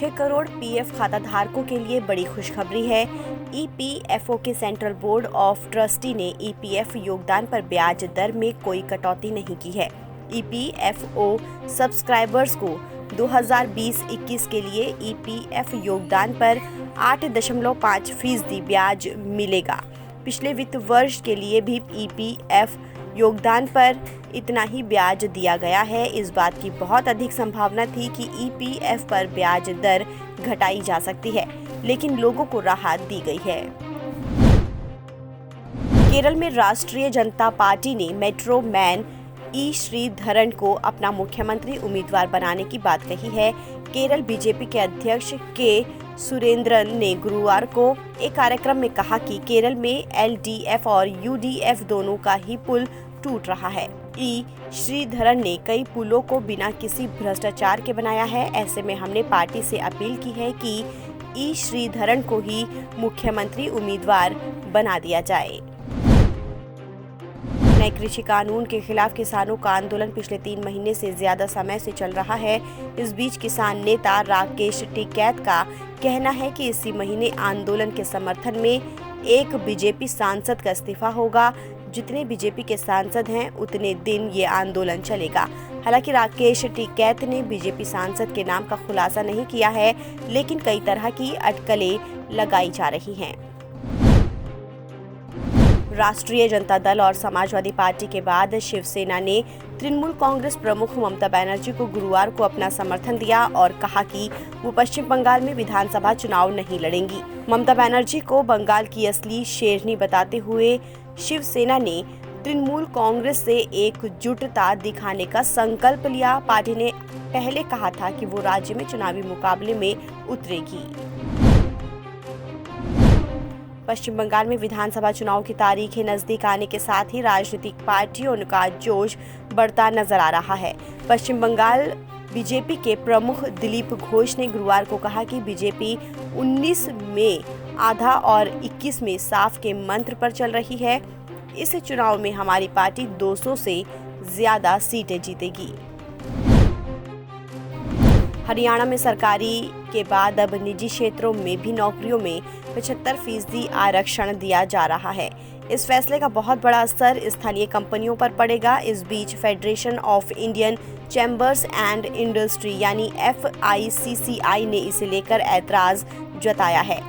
6 crore PF खाता धारकों के लिए बड़ी खुशखबरी है। ईपीएफओ के सेंट्रल बोर्ड ऑफ ट्रस्टी ने ईपीएफ योगदान पर ब्याज दर में कोई कटौती नहीं की है। ईपीएफओ सब्सक्राइबर्स को 2020-21 के लिए ईपीएफ योगदान पर 8.5% ब्याज मिलेगा। पिछले वित्त वर्ष के लिए भी ईपीएफ योगदान पर इतना ही ब्याज दिया गया है। इस बात की बहुत अधिक संभावना थी कि ईपीएफ पर ब्याज दर घटाई जा सकती है, लेकिन लोगों को राहत दी गई है। केरल में राष्ट्रीय जनता पार्टी ने मेट्रो मैन ई श्रीधरन को अपना मुख्यमंत्री उम्मीदवार बनाने की बात कही है। केरल बीजेपी के अध्यक्ष के सुरेंद्रन ने गुरुवार को एक कार्यक्रम में कहा कि केरल में एलडीएफ और यूडीएफ दोनों का ही पुल टूट रहा है। ई श्रीधरन ने कई पुलों को बिना किसी भ्रष्टाचार के बनाया है। ऐसे में हमने पार्टी से अपील की है कि ई श्रीधरन को ही मुख्यमंत्री उम्मीदवार बना दिया जाए। नए कृषि कानून के खिलाफ किसानों का आंदोलन पिछले 3 महीने से ज्यादा समय से चल रहा है। इस बीच किसान नेता राकेश टिकैत का कहना है कि इसी महीने आंदोलन के समर्थन में एक बीजेपी सांसद का इस्तीफा होगा। जितने बीजेपी के सांसद हैं उतने दिन ये आंदोलन चलेगा। हालांकि राकेश टिकैत ने बीजेपी सांसद के नाम का खुलासा नहीं किया है, लेकिन कई तरह की अटकलें लगाई जा रही हैं। राष्ट्रीय जनता दल और समाजवादी पार्टी के बाद शिवसेना ने तृणमूल कांग्रेस प्रमुख ममता बनर्जी को गुरुवार को अपना समर्थन दिया और कहा कि वो पश्चिम बंगाल में विधानसभा चुनाव नहीं लड़ेंगी। ममता बनर्जी को बंगाल की असली शेरनी बताते हुए शिवसेना ने तृणमूल कांग्रेस से एकजुटता दिखाने का संकल्प लिया। पार्टी ने पहले कहा था कि वो राज्य में चुनावी मुकाबले में उतरेगी। पश्चिम बंगाल में विधानसभा चुनाव की तारीखें नजदीक आने के साथ ही राजनीतिक पार्टियों का जोश बढ़ता नजर आ रहा है। पश्चिम बंगाल बीजेपी के प्रमुख दिलीप घोष ने गुरुवार को कहा कि बीजेपी 19 में आधा और 21 में साफ के मंत्र पर चल रही है। इस चुनाव में हमारी पार्टी 200 से ज्यादा सीटें जीतेगी। हरियाणा में सरकारी के बाद अब निजी क्षेत्रों में भी नौकरियों में 75% आरक्षण दिया जा रहा है। इस फैसले का बहुत बड़ा असर स्थानीय कंपनियों पर पड़ेगा। इस बीच federation of Indian chambers and industry यानी FICCI ने इसे लेकर ऐतराज जताया है।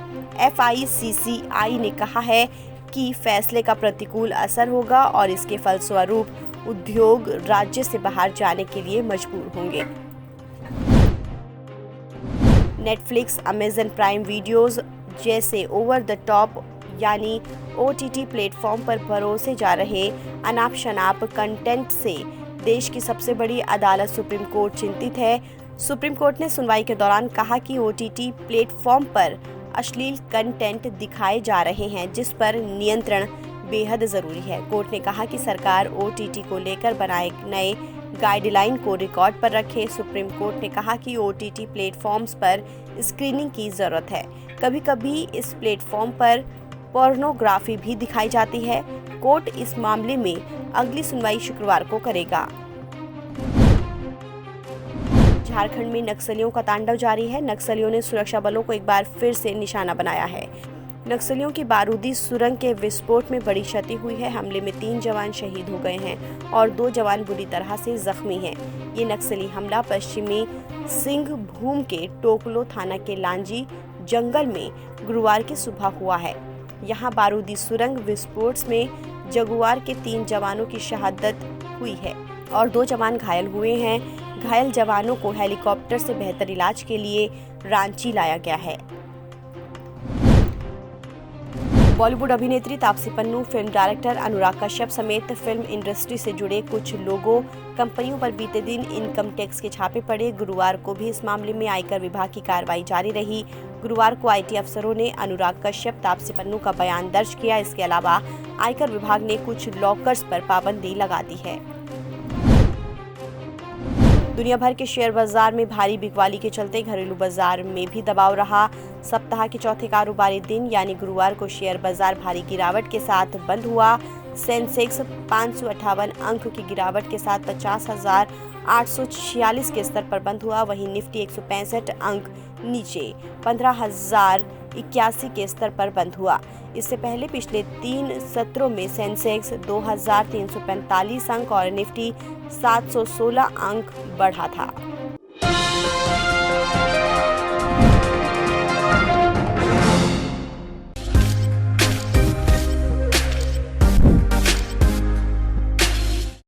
FICCI ने कहा है कि फैसले का प्रतिकूल असर होगा और इसके फलस्वरूप उद्योग राज्य से बाहर जाने के लिए मजबूर होंगे। नेटफ्लिक्स, अमेजन प्राइम वीडियोज जैसे ओवर द टॉप यानी OTT प्लेटफॉर्म पर परोसे जा रहे अनाप शनाप कंटेंट से देश की सबसे बड़ी अदालत सुप्रीम कोर्ट चिंतित है। सुप्रीम कोर्ट ने सुनवाई के दौरान कहा कि OTT प्लेटफॉर्म पर अश्लील कंटेंट दिखाए जा रहे हैं, जिस पर नियंत्रण बेहद जरूरी है। कोर्ट ने कहा कि सरकार OTT को लेकर बनाए नए गाइडलाइन को रिकॉर्ड पर रखे। सुप्रीम कोर्ट ने कहा कि OTT प्लेटफॉर्म्स पर स्क्रीनिंग की जरूरत है। कभी कभी इस प्लेटफॉर्म पर पोर्नोग्राफी भी दिखाई जाती है। कोर्ट इस मामले में अगली सुनवाई शुक्रवार को करेगा। झारखंड में नक्सलियों का तांडव जारी है। नक्सलियों ने सुरक्षा बलों को एक बार फिर से निशाना बनाया है। नक्सलियों की बारूदी सुरंग के विस्फोट में बड़ी क्षति हुई है। हमले में 3 जवान शहीद हो गए हैं और 2 जवान बुरी तरह से जख्मी हैं। ये नक्सली हमला पश्चिमी सिंहभूम के टोकलो थाना के लांजी जंगल में गुरुवार की सुबह हुआ है। यहाँ बारूदी सुरंग विस्फोट में जगुआर के 3 जवानों की शहादत हुई है और 2 जवान घायल हुए हैं। घायल जवानों को हेलीकॉप्टर से बेहतर इलाज के लिए रांची लाया गया है। बॉलीवुड अभिनेत्री तापसी पन्नू, फिल्म डायरेक्टर अनुराग कश्यप समेत फिल्म इंडस्ट्री से जुड़े कुछ लोगों कंपनियों पर बीते दिन इनकम टैक्स के छापे पड़े। गुरुवार को भी इस मामले में आयकर विभाग की कार्रवाई जारी रही। गुरुवार को IT अफसरों ने अनुराग कश्यप, तापसी पन्नू का बयान दर्ज किया। इसके अलावा आयकर विभाग ने कुछ लॉकर्स पर पाबंदी लगा दी है। दुनिया भर के शेयर बाजार में भारी बिकवाली के चलते घरेलू बाजार में भी दबाव रहा। सप्ताह के चौथे कारोबारी दिन यानी गुरुवार को शेयर बाजार भारी गिरावट के साथ बंद हुआ। सेंसेक्स 558 अंक की गिरावट के साथ 50,846 के स्तर पर बंद हुआ। वहीं निफ्टी 165 अंक नीचे 15,081 के स्तर पर बंद हुआ। इससे पहले पिछले 3 सत्रों में सेंसेक्स 2,345 अंक और निफ्टी 716 अंक बढ़ा था।